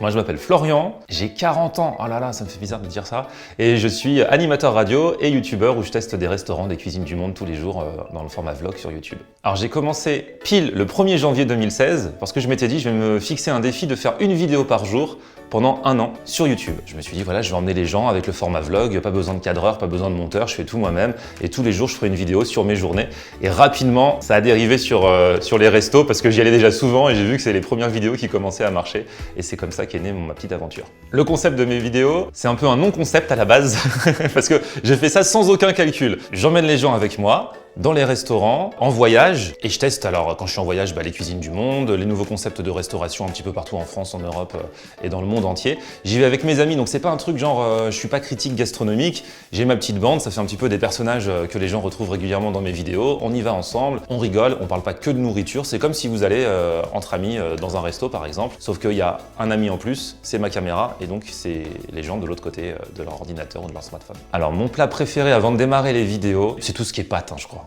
Moi, je m'appelle Florian, j'ai 40 ans, oh là là, ça me fait bizarre de dire ça, et je suis animateur radio et youtubeur où je teste des restaurants, des cuisines du monde tous les jours dans le format vlog sur YouTube. Alors j'ai commencé pile le 1er janvier 2016 parce que je m'étais dit je vais me fixer un défi de faire une vidéo par jour pendant un an sur YouTube. Je me suis dit voilà, je vais emmener les gens avec le format vlog, pas besoin de cadreur, pas besoin de monteur, je fais tout moi-même et tous les jours je ferai une vidéo sur mes journées. Et rapidement, ça a dérivé sur les restos parce que j'y allais déjà souvent et j'ai vu que c'est les premières vidéos qui commençaient à marcher et c'est comme ça qu'est née ma petite aventure. Le concept de mes vidéos, c'est un peu un non-concept à la base parce que je fais ça sans aucun calcul. J'emmène les gens avec moi dans les restaurants, en voyage, et je teste alors quand je suis en voyage les cuisines du monde, les nouveaux concepts de restauration un petit peu partout en France, en Europe et dans le monde entier. J'y vais avec mes amis, donc c'est pas un truc genre je suis pas critique gastronomique, j'ai ma petite bande, ça fait un petit peu des personnages que les gens retrouvent régulièrement dans mes vidéos, on y va ensemble, on rigole, on parle pas que de nourriture, c'est comme si vous allez entre amis dans un resto par exemple, sauf qu'il y a un ami en plus, c'est ma caméra, et donc c'est les gens de l'autre côté de leur ordinateur ou de leur smartphone. Alors mon plat préféré avant de démarrer les vidéos, c'est tout ce qui est pâtes, je crois.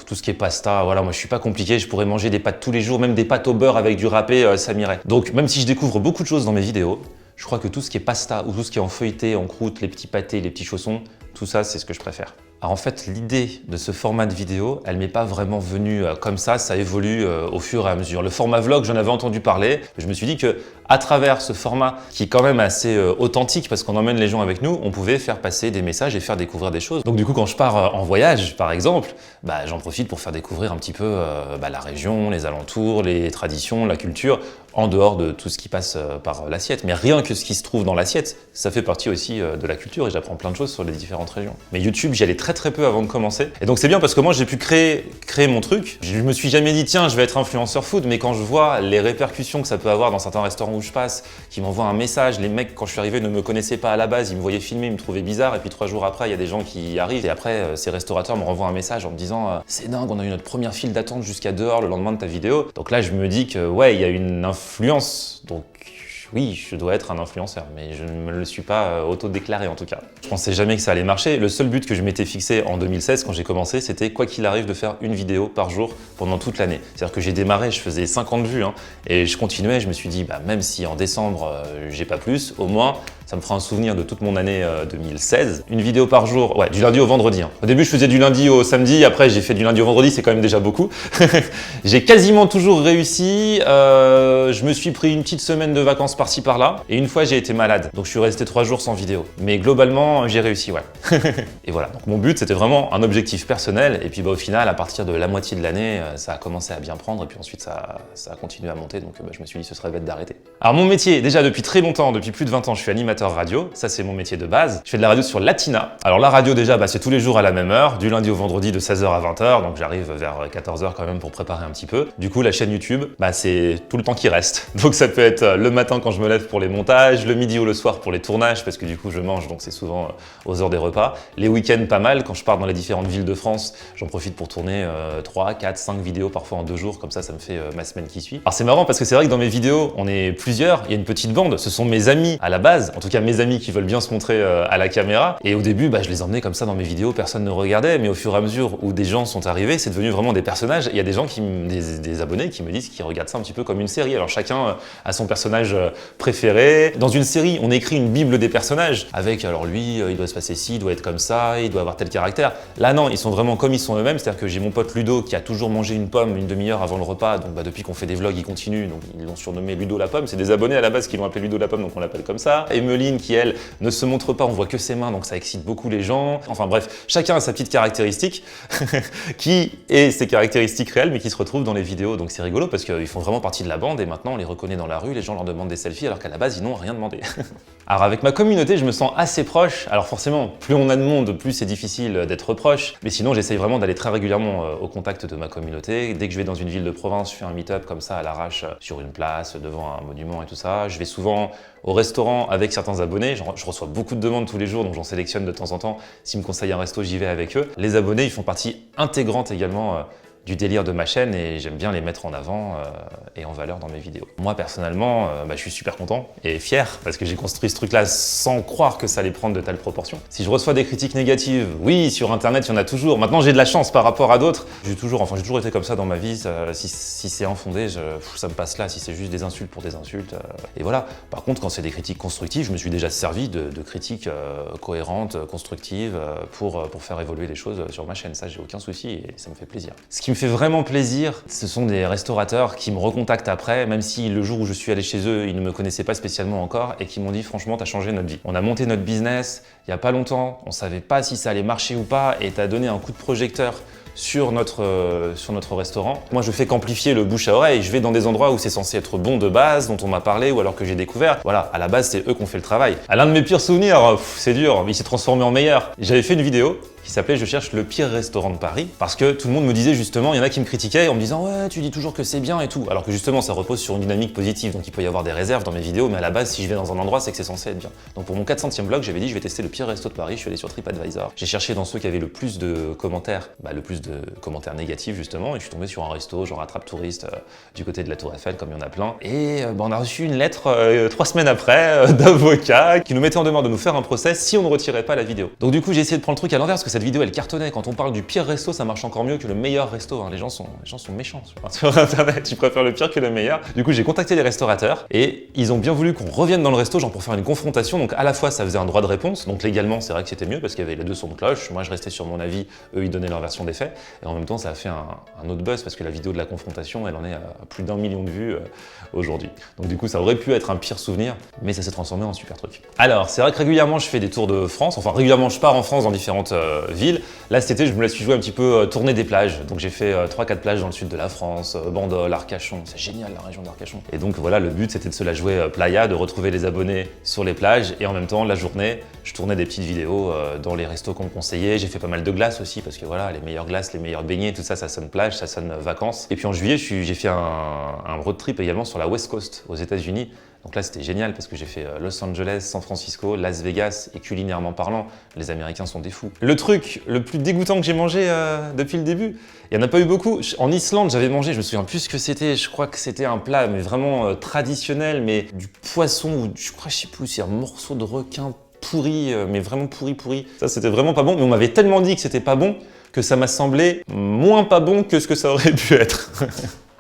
Tout ce qui est pasta, voilà, moi je suis pas compliqué, je pourrais manger des pâtes tous les jours, même des pâtes au beurre avec du râpé, ça m'irait. Donc même si je découvre beaucoup de choses dans mes vidéos, je crois que tout ce qui est pasta ou tout ce qui est en feuilleté, en croûte, les petits pâtés, les petits chaussons, tout ça c'est ce que je préfère. Alors en fait, l'idée de ce format de vidéo, elle m'est pas vraiment venue comme ça évolue au fur et à mesure. Le format vlog, j'en avais entendu parler, je me suis dit que à travers ce format qui est quand même assez authentique parce qu'on emmène les gens avec nous, on pouvait faire passer des messages et faire découvrir des choses. Donc du coup, quand je pars en voyage, par exemple, j'en profite pour faire découvrir un petit peu la région, les alentours, les traditions, la culture, en dehors de tout ce qui passe par l'assiette. Mais rien que ce qui se trouve dans l'assiette, ça fait partie aussi de la culture et j'apprends plein de choses sur les différentes régions. Mais YouTube, j'y allais très peu avant de commencer. Et donc c'est bien parce que moi j'ai pu créer mon truc. Je me suis jamais dit tiens, je vais être influenceur food, mais quand je vois les répercussions que ça peut avoir dans certains restaurants où je passe, qui m'envoient un message, les mecs quand je suis arrivé ne me connaissaient pas à la base, ils me voyaient filmer, ils me trouvaient bizarre et puis 3 jours après, il y a des gens qui arrivent et après ces restaurateurs me renvoient un message en me disant c'est dingue, on a eu notre première file d'attente jusqu'à dehors le lendemain de ta vidéo. Donc là je me dis que ouais, il y a une influence. Donc oui, je dois être un influenceur, mais je ne me le suis pas auto-déclaré en tout cas. Je pensais jamais que ça allait marcher. Le seul but que je m'étais fixé en 2016 quand j'ai commencé, c'était quoi qu'il arrive de faire une vidéo par jour pendant toute l'année. C'est-à-dire que j'ai démarré, je faisais 50 vues et je continuais, je me suis dit même si en décembre j'ai pas plus, au moins ça me fera un souvenir de toute mon année 2016. Une vidéo par jour, ouais, du lundi au vendredi. Au début, je faisais du lundi au samedi, après j'ai fait du lundi au vendredi, c'est quand même déjà beaucoup. J'ai quasiment toujours réussi. Je me suis pris une petite semaine de vacances par-ci par-là. Et une fois, j'ai été malade. Donc je suis resté 3 jours sans vidéo. Mais globalement, j'ai réussi, ouais. Et voilà, donc mon but, c'était vraiment un objectif personnel. Et puis au final, à partir de la moitié de l'année, ça a commencé à bien prendre. Et puis ensuite, ça a continué à monter. Donc je me suis dit, ce serait bête d'arrêter. Alors mon métier, déjà depuis très longtemps, depuis plus de 20 ans, je suis animateur radio, ça c'est mon métier de base. Je fais de la radio sur Latina. Alors la radio déjà, c'est tous les jours à la même heure, du lundi au vendredi de 16h à 20h, donc j'arrive vers 14h quand même pour préparer un petit peu. Du coup la chaîne YouTube, c'est tout le temps qui reste. Donc ça peut être le matin quand je me lève pour les montages, le midi ou le soir pour les tournages, parce que du coup je mange, donc c'est souvent aux heures des repas. Les week-ends pas mal, quand je pars dans les différentes villes de France, j'en profite pour tourner 3, 4, 5 vidéos parfois en 2 jours, comme ça me fait ma semaine qui suit. Alors c'est marrant parce que c'est vrai que dans mes vidéos, on est plusieurs, il y a une petite bande, ce sont mes amis à la base, en tout cas mes amis qui veulent bien se montrer à la caméra. Et au début, je les emmenais comme ça dans mes vidéos, personne ne regardait, mais au fur et à mesure où des gens sont arrivés, c'est devenu vraiment des personnages. Il y a des gens, des abonnés qui me disent qu'ils regardent ça un petit peu comme une série. Alors chacun a son personnage préféré. Dans une série, on écrit une bible des personnages avec, alors lui, il doit se passer ci, il doit être comme ça, il doit avoir tel caractère. Là non, ils sont vraiment comme ils sont eux-mêmes, c'est-à-dire que j'ai mon pote Ludo qui a toujours mangé une pomme une demi-heure avant le repas, donc depuis qu'on fait des vlogs, il continue, donc ils l'ont surnommé Ludo la pomme. C'est des abonnés à la base qui l'ont appelé Ludo la pomme, donc on l'appelle comme ça. Emeline qui elle ne se montre pas, on voit que ses mains, donc ça excite beaucoup les gens. Enfin bref, chacun a sa petite caractéristique qui est ses caractéristiques réelles mais qui se retrouvent dans les vidéos. Donc c'est rigolo parce qu'ils font vraiment partie de la bande et maintenant on les reconnaît dans la rue, les gens leur demandent des selfies alors qu'à la base ils n'ont rien demandé. Alors avec ma communauté, je me sens assez proche. Alors forcément, plus on a de monde, plus c'est difficile d'être proche. Mais sinon, j'essaye vraiment d'aller très régulièrement au contact de ma communauté. Dès que je vais dans une ville de province, je fais un meet-up comme ça à l'arrache sur une place, devant un monument et tout ça. Je vais souvent au restaurant avec certains abonnés. Je reçois beaucoup de demandes tous les jours, donc j'en sélectionne de temps en temps. S'ils me conseillent un resto, j'y vais avec eux. Les abonnés, ils font partie intégrante également du délire de ma chaîne et j'aime bien les mettre en avant et en valeur dans mes vidéos. Moi personnellement, je suis super content et fier parce que j'ai construit ce truc-là sans croire que ça allait prendre de telles proportions. Si je reçois des critiques négatives, oui, sur internet, il y en a toujours. Maintenant, j'ai de la chance par rapport à d'autres. J'ai toujours été comme ça dans ma vie. Si c'est infondé, ça me passe là. Si c'est juste des insultes pour des insultes. Et voilà. Par contre, quand c'est des critiques constructives, je me suis déjà servi de critiques cohérentes, constructives pour faire évoluer les choses sur ma chaîne. Ça, j'ai aucun souci et ça me fait plaisir. Ce qui me fait vraiment plaisir, ce sont des restaurateurs qui me recontactent après, même si le jour où je suis allé chez eux, ils ne me connaissaient pas spécialement encore et qui m'ont dit franchement, t'as changé notre vie. On a monté notre business il n'y a pas longtemps, on savait pas si ça allait marcher ou pas et t'as donné un coup de projecteur sur notre restaurant. Moi, je fais qu'amplifier le bouche à oreille. Je vais dans des endroits où c'est censé être bon de base, dont on m'a parlé ou alors que j'ai découvert. Voilà, à la base, c'est eux qui ont fait le travail. À l'un de mes pires souvenirs, c'est dur, mais il s'est transformé en meilleur. J'avais fait une vidéo qui s'appelait « Je cherche le pire restaurant de Paris » parce que tout le monde me disait justement, il y en a qui me critiquaient en me disant « Ouais, tu dis toujours que c'est bien et tout ». Alors que justement, ça repose sur une dynamique positive, donc il peut y avoir des réserves dans mes vidéos, mais à la base, si je vais dans un endroit, c'est que c'est censé être bien. Donc pour mon 400e vlog, j'avais dit « Je vais tester le pire resto de Paris », je suis allé sur TripAdvisor. J'ai cherché dans ceux qui avaient le plus de commentaires, négatifs justement, et je suis tombé sur un resto genre Attrape Touriste du côté de la Tour Eiffel, comme il y en a plein. Et on a reçu une lettre 3 semaines après d'avocats qui nous mettaient en demeure de nous faire un procès si on ne retirait pas la vidéo. Donc du coup, j'ai essayé de prendre le truc à l'envers parce que cette vidéo, elle cartonnait. Quand on parle du pire resto, ça marche encore mieux que le meilleur resto. Hein. Les gens sont méchants sur internet, tu préfères le pire que le meilleur. Du coup, j'ai contacté les restaurateurs et ils ont bien voulu qu'on revienne dans le resto, genre pour faire une confrontation. Donc à la fois, ça faisait un droit de réponse, donc légalement, c'est vrai que c'était mieux parce qu'il y avait les deux sons de cloche. Moi, je restais sur mon avis, eux, ils donnaient leur version des faits. Et en même temps, ça a fait un autre buzz parce que la vidéo de la confrontation, elle en est à plus d'1 million de vues aujourd'hui. Donc du coup, ça aurait pu être un pire souvenir, mais ça s'est transformé en super truc. Alors, c'est vrai que régulièrement, je fais des tours de France. Enfin, régulièrement, je pars en France dans différentes villes. Là, cet été, je me laisse jouer un petit peu tourner des plages. Donc j'ai fait 3-4 plages dans le sud de la France, Bandol, Arcachon. C'est génial la région d'Arcachon. Et donc voilà, le but c'était de se la jouer playa, de retrouver les abonnés sur les plages et en même temps, la journée, je tournais des petites vidéos dans les restos qu'on me conseillait. J'ai fait pas mal de glaces aussi parce que voilà, les meilleures glaces, les meilleurs beignets, tout ça, ça sonne plage, ça sonne vacances. Et puis en juillet, j'ai fait un road trip également sur la West Coast aux États-Unis. Donc là, c'était génial parce que j'ai fait Los Angeles, San Francisco, Las Vegas et culinairement parlant, les Américains sont des fous. Le truc le plus dégoûtant que j'ai mangé depuis le début, il n'y en a pas eu beaucoup. En Islande, j'avais mangé, je me souviens plus ce que c'était, je crois que c'était un plat mais vraiment traditionnel, mais du poisson ou je sais plus, c'est un morceau de requin pourri, mais vraiment pourri. Ça, c'était vraiment pas bon, mais on m'avait tellement dit que c'était pas bon que ça m'a semblé moins pas bon que ce que ça aurait pu être.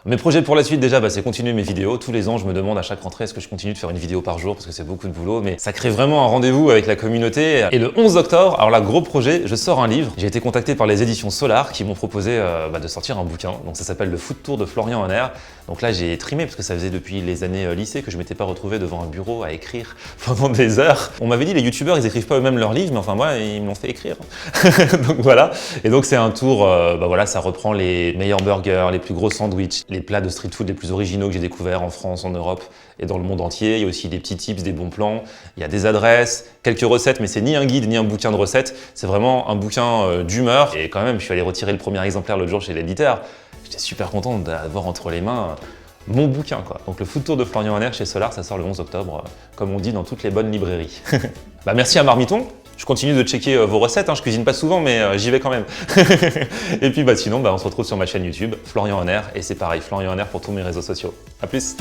Mes projets pour la suite déjà, c'est continuer mes vidéos. Tous les ans, je me demande à chaque rentrée est-ce que je continue de faire une vidéo par jour parce que c'est beaucoup de boulot, mais ça crée vraiment un rendez-vous avec la communauté. Et le 11 octobre, alors là, gros projet, je sors un livre. J'ai été contacté par les éditions Solar qui m'ont proposé de sortir un bouquin. Donc ça s'appelle Le Food Tour de Florian Honner. Donc là, j'ai trimé parce que ça faisait depuis les années lycée que je m'étais pas retrouvé devant un bureau à écrire pendant des heures. On m'avait dit les youtubeurs, ils écrivent pas eux-mêmes leurs livres, mais enfin moi, ils me l'ont fait écrire. Donc voilà. Et donc c'est un tour, ça reprend les meilleurs burgers, les plus gros sandwichs, les plats de street food les plus originaux que j'ai découverts en France, en Europe et dans le monde entier. Il y a aussi des petits tips, des bons plans, il y a des adresses, quelques recettes, mais c'est ni un guide ni un bouquin de recettes, c'est vraiment un bouquin d'humeur. Et quand même, je suis allé retirer le premier exemplaire l'autre jour chez l'éditeur. J'étais super content d'avoir entre les mains mon bouquin, quoi. Donc le Food Tour de Florian Honner chez Solar, ça sort le 11 octobre, comme on dit dans toutes les bonnes librairies. Merci à Marmiton. Je continue de checker vos recettes, je cuisine pas souvent, mais j'y vais quand même. Et puis sinon, on se retrouve sur ma chaîne YouTube, Florian Honner, et c'est pareil, Florian Honner pour tous mes réseaux sociaux. A plus!